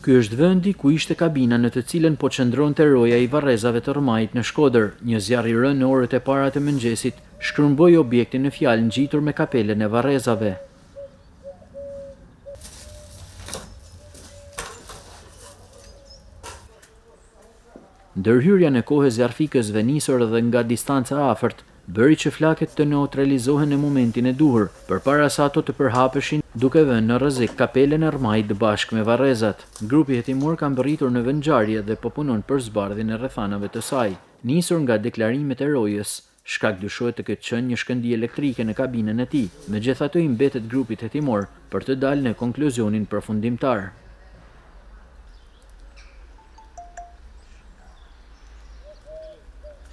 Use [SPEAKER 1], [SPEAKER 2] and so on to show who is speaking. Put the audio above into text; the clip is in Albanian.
[SPEAKER 1] Ky është vendi ku ishte kabina në të cilën po qëndronte roja i varrezave të rrmajit në Shkodër. Një zjarr i rënë në orët e para të mëngjesit shkrumboi objektin në fjalë ngjitur me kapelen e varrezave. Ndërhyrja në kohë e zjarfikësve nisur edhe nga distanca afërt bëri që flaket të neutralizohen në momentin e duhur, përpara se ato të përhapeshin, duke vënë në rrezik kapelen e rrmajit bashkë me varrezat. Grupi hetimor ka mbërritur në vendngjarje dhe po punon për zbardhjen e rrethanave të saj. Nisur nga deklarimet e rojës, shkak dyshohet të ketë qenë një shkëndijë elektrike në kabinën e tij. Megjithatë i mbetet grupit hetimor për të dalë në konkluzionin përfundimtar.